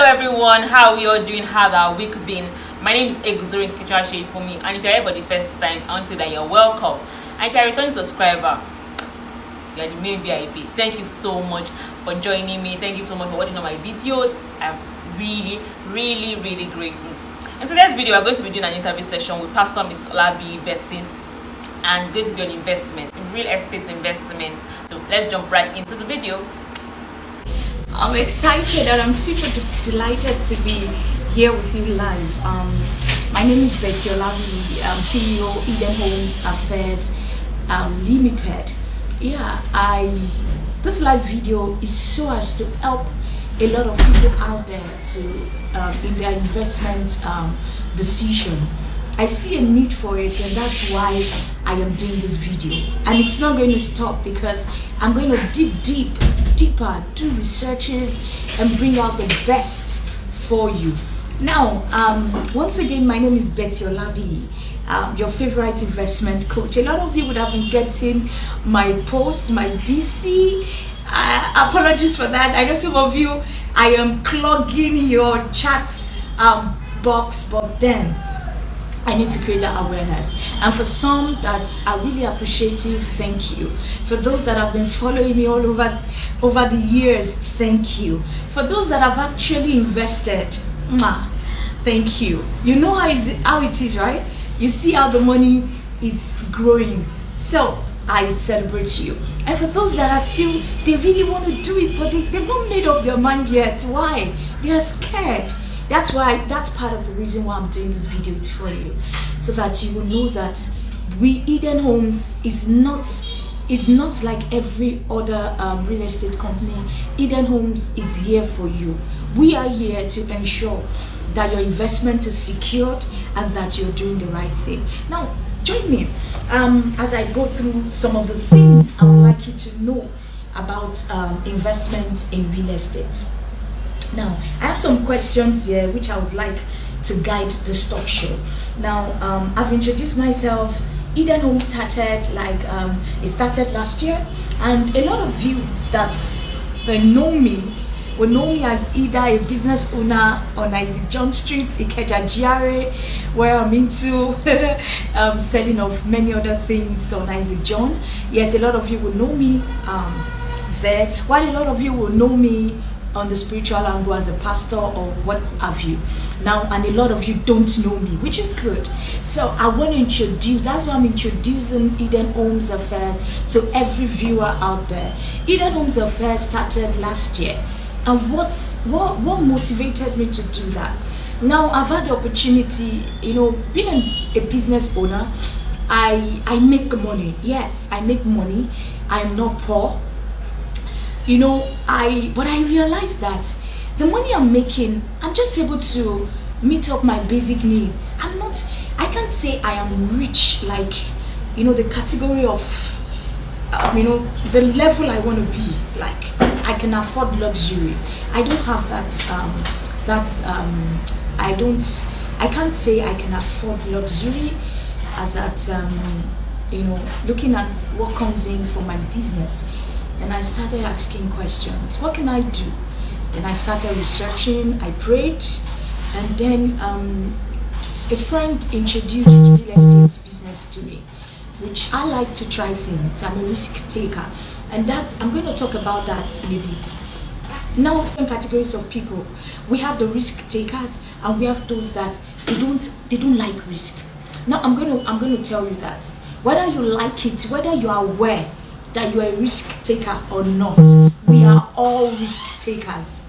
everyone, how we all doing? How our week been? My name is Eguzorin Ketrashi for me, and if you're here for the first time, I want to say that you're welcome. And if you're a returning subscriber, you're the main VIP. Thank you so much for joining me. Thank you so much for watching all my videos. I'm really grateful. In today's video, we're going to be doing an interview session with Pastor Miss Olabi Betty, and it's going to be an investment, real estate investment. So let's jump right into the video. I'm excited and I'm super delighted to be here with you live. My name is Betty Olabi, CEO Eden Homes Affairs Limited. This live video is so as to help a lot of people out there to in their investment decision. I see a need for it, and that's why I am doing this video. And it's not going to stop because I'm going to dig deeper, do researches, and bring out the best for you. Now, once again, my name is Betty Olabi, your favorite investment coach. A lot of you would have been getting my post, my BC. Apologies for that. I know some of you, I am clogging your chat box, but then I need to create that awareness. And for some that are really appreciative, thank you. For those that have been following me all over the years, thank you. For those that have actually invested, thank you. You know how it is, right? You see how the money is growing. So I celebrate you. And for those that are still, they really want to do it, but they've not made up their mind yet. Why? They are scared. That's part of the reason why I'm doing this video. It's for you, so that you will know that Eden Homes is not like every other real estate company. Eden Homes is here for you. We are here to ensure that your investment is secured and that you're doing the right thing. Now, join me as I go through some of the things I would like you to know about investments in real estate. Now, I have some questions here which I would like to guide this talk show. Now, I've introduced myself. Eden Home started it started last year, and a lot of you that know me will know me as either a business owner on Isaac John Street, Ikeja GRA, where I'm into selling of many other things on Isaac John. Yes, a lot of you will know me there, while a lot of you will know me on the spiritual angle as a pastor or what have you. Now, and a lot of you don't know me, which is good. So I want to introduce, that's why I'm introducing Eden Homes Affairs to every viewer out there. Eden Homes Affairs started last year. And what motivated me to do that? Now, I've had the opportunity, being a business owner, I make money. Yes, I make money. I am not poor. But I realized that the money I'm making, I'm just able to meet up my basic needs. I can't say I am rich, like, the category of, the level I want to be, like, I can afford luxury. I don't have I can't say I can afford luxury as at, looking at what comes in for my business. And I started asking questions. What can I do? Then I started researching. I prayed, and then a friend introduced real estate business to me, which I like to try things. I'm a risk taker, and I'm going to talk about that in a bit. Now, different categories of people. We have the risk takers, and we have those that they don't like risk. Now, I'm going to tell you that whether you like it, whether you are aware that you are a risk taker or not, we are all risk takers.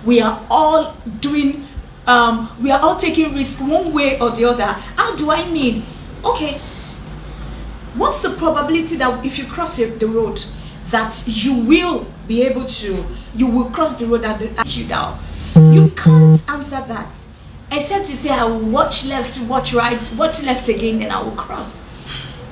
We are all doing, we are all taking risk one way or the other. How do I mean? Okay, what's the probability that if you cross the road, that you will be able to, you will cross the road and at you down? You can't answer that, except you say, I will watch left, watch right, watch left again, and I will cross.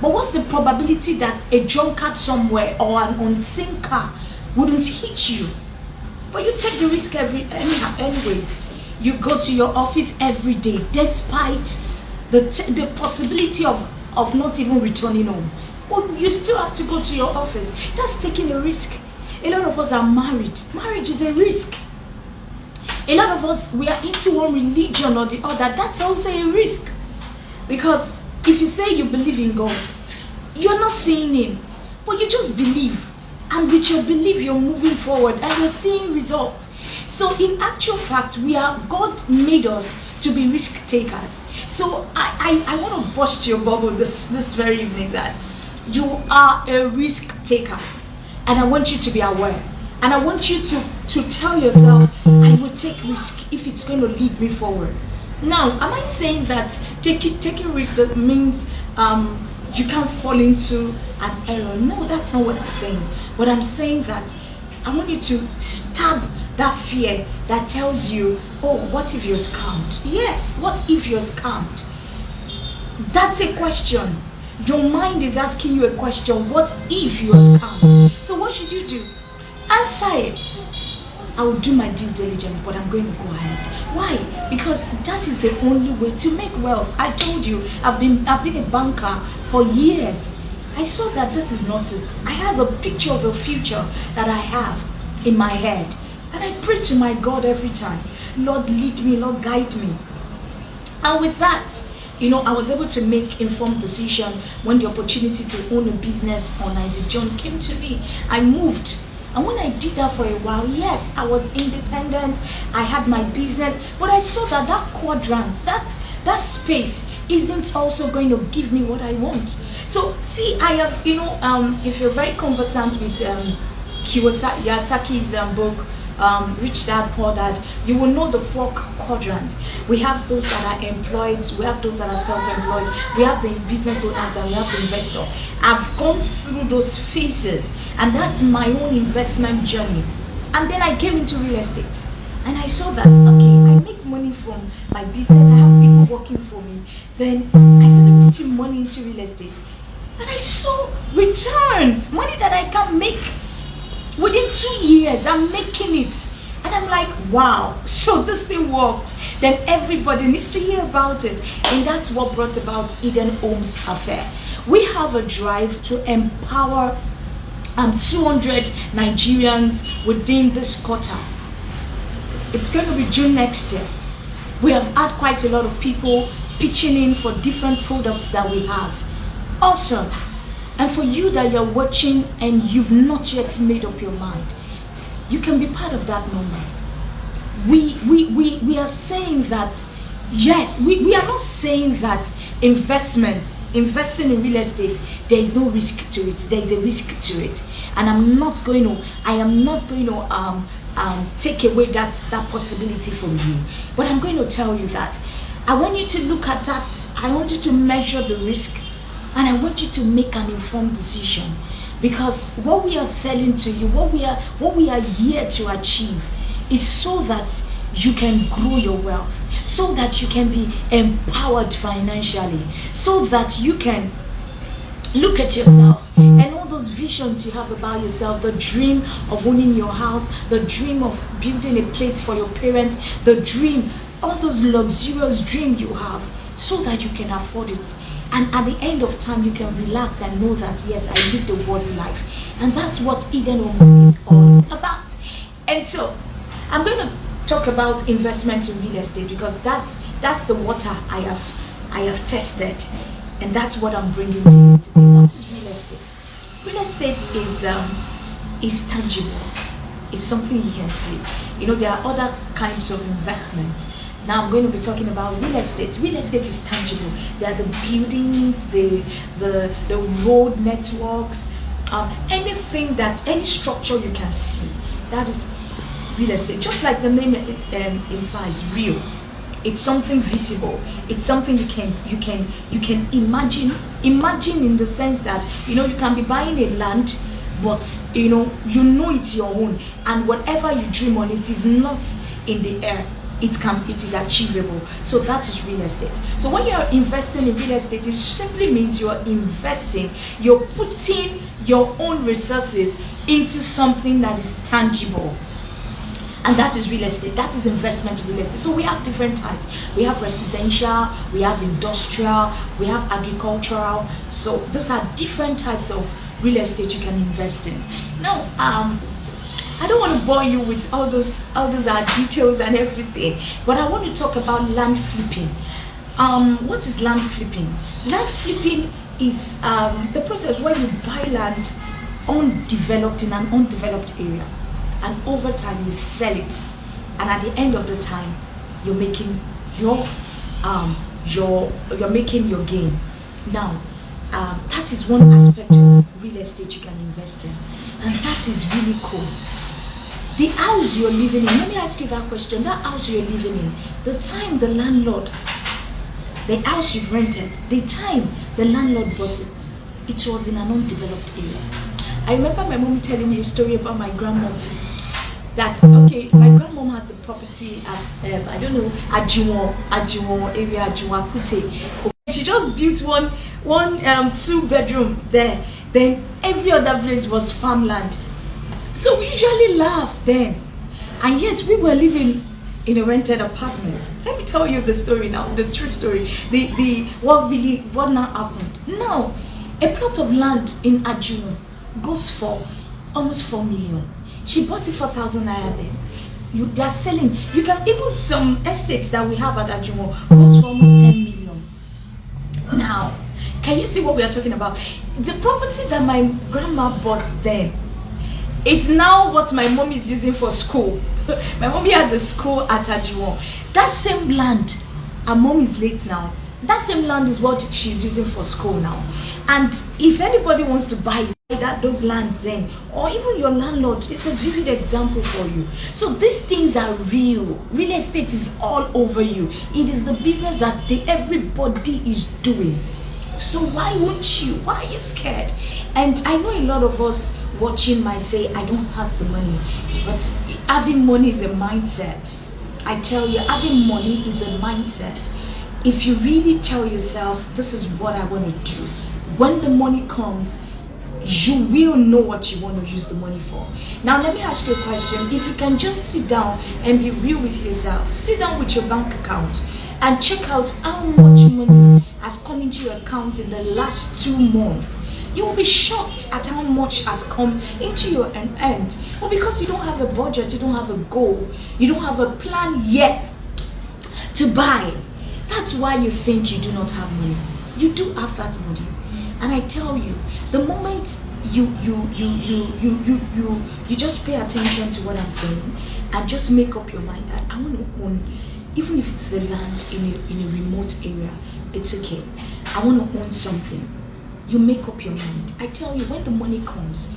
But what's the probability that a drunkard somewhere or an unseen car wouldn't hit you? But you take the risk anyways. You go to your office every day, despite the possibility of not even returning home. But you still have to go to your office. That's taking a risk. A lot of us are married. Marriage is a risk. A lot of us, we are into one religion or the other. That's also a risk. Because if you say you believe in God, you're not seeing Him, but you just believe. And with your belief, you're moving forward and you're seeing results. So in actual fact, God made us to be risk takers. So I want to burst your bubble this very evening that you are a risk taker. And I want you to be aware. And I want you to tell yourself, I will take risk if it's going to lead me forward. Now, am I saying that taking risk that means you can't fall into an error? No, that's not what I'm saying. But I'm saying that I want you to stab that fear that tells you, oh, what if you're scammed? Yes, what if you're scammed? That's a question. Your mind is asking you a question. What if you're scammed? So what should you do? Answer it. I will do my due diligence, but I'm going to go ahead. Why? Because that is the only way to make wealth. I told you, I've been a banker for years. I saw that this is not it. I have a picture of a future that I have in my head. And I pray to my God every time. Lord, lead me, Lord, guide me. And with that, I was able to make informed decision when the opportunity to own a business on Isaac John came to me. I moved. And when I did that for a while, yes, I was independent. I had my business. But I saw that quadrant, that space isn't also going to give me what I want. So, see, I have, if you're very conversant with Kiyosaki's book, Rich Dad Poor Dad, you will know the 4 quadrants. We have those that are employed, we have those that are self-employed, we have the business owners, and we have the investor. I've gone through those phases, and that's my own investment journey. And then I came into real estate, and I saw that, okay, I make money from my business, I have people working for me. Then I started putting money into real estate, and I saw returns, money that I can make. Within 2 years, I'm making it. And I'm like, wow, so this thing works. Then everybody needs to hear about it. And that's what brought about Eden Homes Affair. We have a drive to empower 200 Nigerians within this quarter. It's going to be June next year. We have had quite a lot of people pitching in for different products that we have. Awesome. And for you that you're watching and you've not yet made up your mind, you can be part of that number. We are saying that, yes, we are not saying that investing in real estate, there is no risk to it. There is a risk to it. And I am not going to take away that possibility from you. But I'm going to tell you that I want you to look at that. I want you to measure the risk. And I want you to make an informed decision, because what we are selling to you, what we are here to achieve, is so that you can grow your wealth, so that you can be empowered financially, so that you can look at yourself and all those visions you have about yourself, the dream of owning your house, the dream of building a place for your parents, the dream, all those luxurious dreams you have, so that you can afford it. And at the end of time, you can relax and know that, yes, I lived a worthy life. And that's what Eden Homes is all about. And so, I'm going to talk about investment in real estate, because that's the water I have tested. And that's what I'm bringing to you today. What is real estate? Real estate is tangible. It's something you can see. There are other kinds of investment. Now I'm going to be talking about real estate. Real estate is tangible. There are the buildings, the road networks, any structure you can see. That is real estate. Just like the name implies, real. It's something visible. It's something you can imagine. Imagine in the sense that you can be buying a land, but you know it's your own, and whatever you dream on, it is not in the air. It is achievable. So that is real estate. So when you're investing in real estate, it simply means you're investing, you're putting your own resources into something that is tangible. And that is real estate. That is investment in real estate. So we have different types. We have residential, we have industrial, we have agricultural. So those are different types of real estate you can invest in. Now, I don't want to bore you with all those details and everything, but I want to talk about land flipping. What is land flipping? Land flipping is the process where you buy land undeveloped in an undeveloped area, and over time you sell it, and at the end of the time you're making your you're making your gain. Now that is one aspect of real estate you can invest in, and that is really cool. The house you're living in, let me ask you that question. That house you're living in, the time the landlord, the house you've rented, the time the landlord bought it, it was in an undeveloped area. I remember my mom telling me a story about my grandmom. That's okay. My grandmom has a property at I don't know, Ajiwon area, Ajiwon Kute. She just built one 2-bedroom there. Then every other place was farmland. So we usually laugh then, and yet we were living in a rented apartment. Let me tell you the story now, the true story. What now happened? Now, a plot of land in Ajiwon goes for almost 4 million. She bought it for 1,000 naira then. They're selling. You can even some estates that we have at Ajiwon goes for almost 10 million. Now, can you see what we are talking about? The property that my grandma bought then, it's now what my mom is using for school. My mommy has a school at Ajiwon. That same land, her mom is late now. That same land is what she's using for school now. And if anybody wants to buy those lands then, or even your landlord, it's a vivid example for you. So these things are real. Real estate is all over you. It is the business that everybody is doing. So why won't you? Why are you scared? And I know a lot of us watching might say, I don't have the money. But having money is a mindset. I tell you, having money is a mindset. If you really tell yourself, this is what I want to do, when the money comes, you will know what you want to use the money for. Now let me ask you a question. If you can just sit down and be real with yourself, sit down with your bank account and check out how much money has come into your account in the last 2 months. You will be shocked at how much has come into your end. But because you don't have a budget, you don't have a goal, you don't have a plan yet to buy, that's why you think you do not have money. You do have that money. And I tell you, the moment you just pay attention to what I'm saying and just make up your mind that I want to own, even if it's a land in a remote area, it's okay. I want to own something. You make up your mind. I tell you, when the money comes,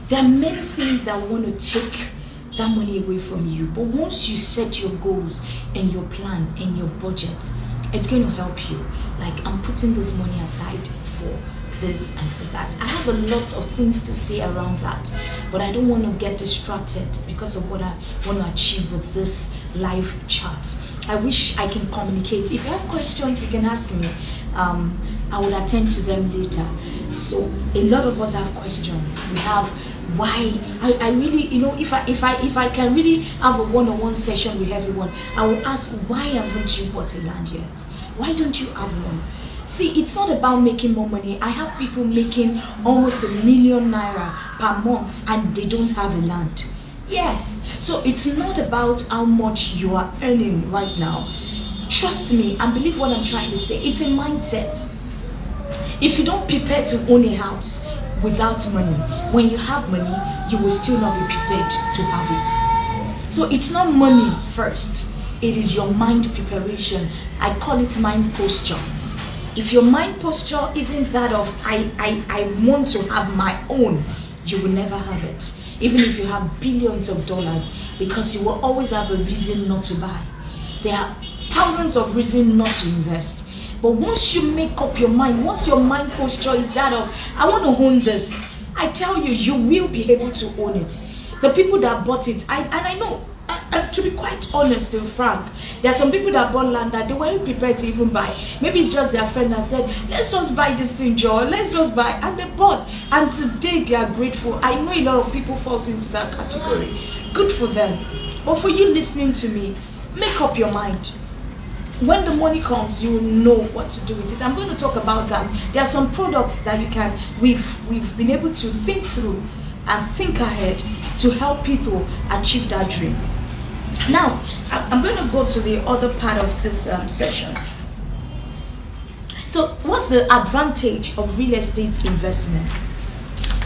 there are many things that want to take that money away from you. But once you set your goals and your plan and your budget, it's going to help you. Like, I'm putting this money aside for this and for that. I have a lot of things to say around that, but I don't want to get distracted because of what I want to achieve with this live chat. I wish I can communicate. If you have questions, you can ask me. I will attend to them later. So a lot of us have questions. We have why. I really, if I can really have a one-on-one session with everyone, I will ask, why haven't you bought a land yet? Why don't you have one? See, it's not about making more money. I have people making almost ₦1 million per month and they don't have a land. Yes. So it's not about how much you are earning right now. Trust me and believe what I'm trying to say. It's a mindset. If you don't prepare to own a house without money, when you have money, you will still not be prepared to have it. So it's not money first. It is your mind preparation. I call it mind posture. If your mind posture isn't that of I want to have my own, you will never have it. Even if you have billions of dollars, because you will always have a reason not to buy. There are thousands of reasons not to invest. But once you make up your mind, once your mind posture is that of I want to own this, I tell you, you will be able to own it. The people that bought it, I know, and to be quite honest and frank, there are some people that bought land that they weren't prepared to even buy. Maybe it's just their friend that said, let's just buy this thing, Joe, let's just buy, and they bought. And today they are grateful. I know a lot of people falls into that category. Good for them. But for you listening to me, make up your mind. When the money comes, you will know what to do with it. I'm going to talk about that. There are some products that you can, we've been able to think through and think ahead to help people achieve that dream. Now, I'm going to go to the other part of this session. So, what's the advantage of real estate investment?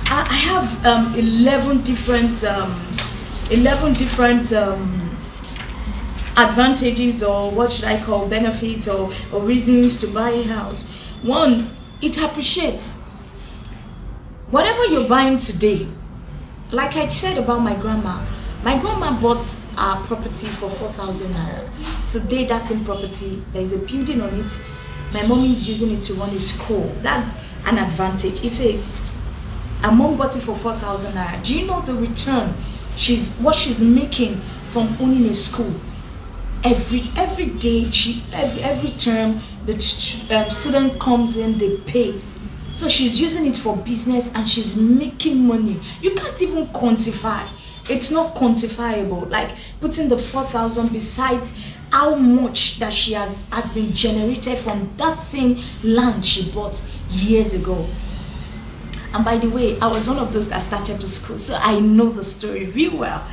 I have 11 different advantages, or what should I call benefits, or reasons to buy a house. One, it appreciates. Whatever you're buying today, like I said about my grandma bought a property for 4,000 naira. Today, that same property, there is a building on it. My mom is using it to run a school. That's an advantage. It's a mom bought it for 4,000 naira. Do you know the return? What she's making from owning a school? Every day, every term, the student comes in, they pay. So she's using it for business and she's making money. You can't even quantify. It's not quantifiable. Like putting the 4,000 besides how much that she has been generated from that same land she bought years ago. And by the way, I was one of those that started the school, so I know the story real well.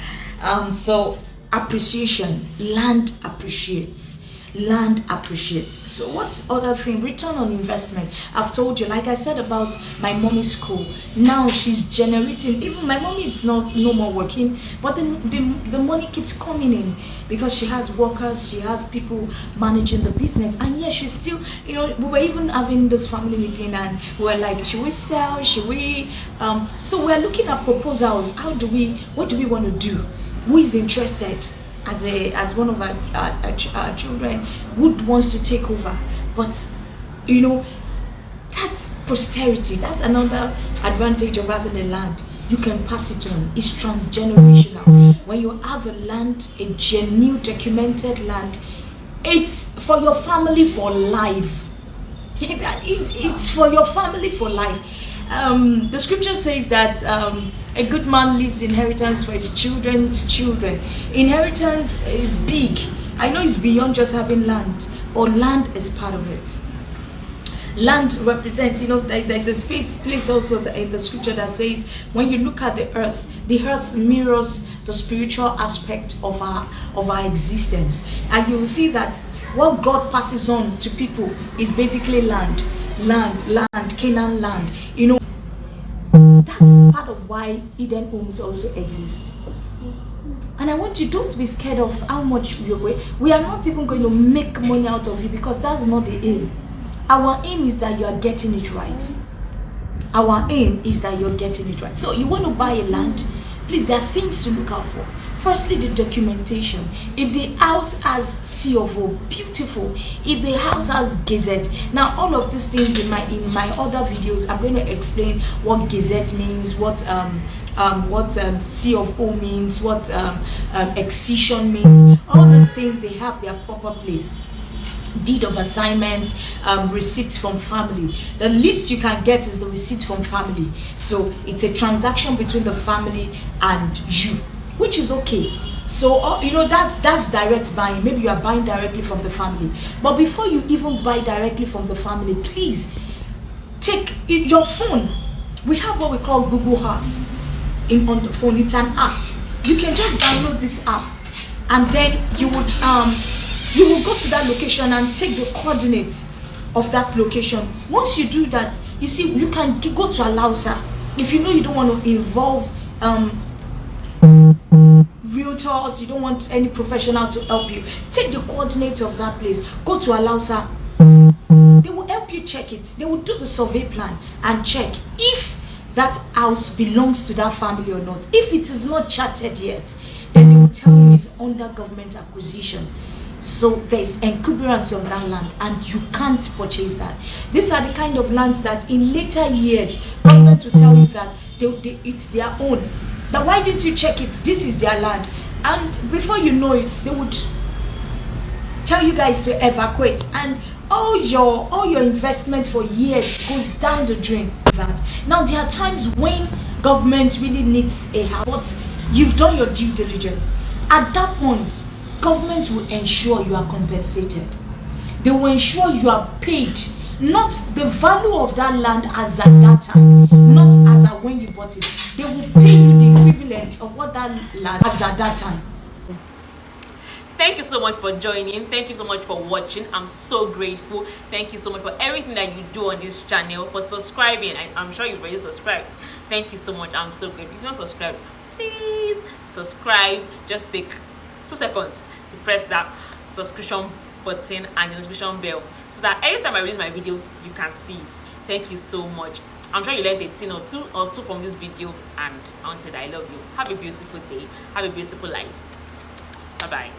So appreciation, land appreciates. So what other thing? Return on investment. I've told you, like I said about my mommy's school, now she's generating. Even my mommy is no more working, but the money keeps coming in because she has workers, she has people managing the business, and yeah, she's still, we were even having this family meeting and we were like, should we sell, should we so we're looking at proposals. What do we want to do? Who is interested as one of our children? Who wants to take over? But that's posterity. That's another advantage of having a land. You can pass it on. It's transgenerational. When you have a land, a genuine documented land, it's for your family for life. It's for your family for life. The scripture says that a good man leaves inheritance for his children's children. Inheritance is big. I know it's beyond just having land, but land is part of it. Land represents, there's a place also in the scripture that says when you look at the earth mirrors the spiritual aspect of our existence, and you will see that what God passes on to people is basically land, Canaan land. That's part of why Eden homes also exist. And I want you, don't be scared of how much we are not even going to make money out of you, because that's not the aim. Our aim is that you are getting it right. So you want to buy a land, please, there are things to look out for. Firstly, the documentation. If the house has C of O, beautiful. If the house has gazette. Now, all of these things in my other videos, I'm going to explain what gazette means, what C of O means, what excision means. All those things, they have their proper place. Deed of assignment, receipts from family. The least you can get is the receipt from family. So it's a transaction between the family and you, which is okay. So that's direct buying. Maybe you are buying directly from the family. But before you even buy directly from the family, please take your phone. We have what we call Google Earth on the phone. It's an app. You can just download this app, and then you will go to that location and take the coordinates of that location. Once you do that, you see, you can go to Alausa. If you don't want to involve realtors, you don't want any professional to help you, take the coordinates of that place, go to Alausa. They will help you check it. They will do the survey plan and check if that house belongs to that family or not. If it is not charted yet, then they will tell you it's under government acquisition. So there's encumbrance on that land and you can't purchase that. These are the kind of lands that in later years, government will tell you that it's their own. Now, why didn't you check it? This is their land. And before you know it, they would tell you guys to evacuate. And all your investment for years goes down the drain. Now, there are times when government really needs a house, but you've done your due diligence. At that point, government will ensure you are compensated. They will ensure you are paid, not the value of that land as at that time, not as a that when you bought it, they will pay you the equivalent of what that land was at that time. Thank you so much for joining. Thank you so much for watching. I'm so grateful. Thank you so much for everything that you do on this channel, for subscribing. I'm sure you've already subscribed. Thank you so much. I'm so grateful. If you're not subscribed, please subscribe. Just take 2 seconds to press that subscription button and the notification bell so that every time I release my video, you can see it. Thank you so much. I'm sure you learned a thing or two from this video, and I want to say that I love you. Have a beautiful day. Have a beautiful life. Bye bye.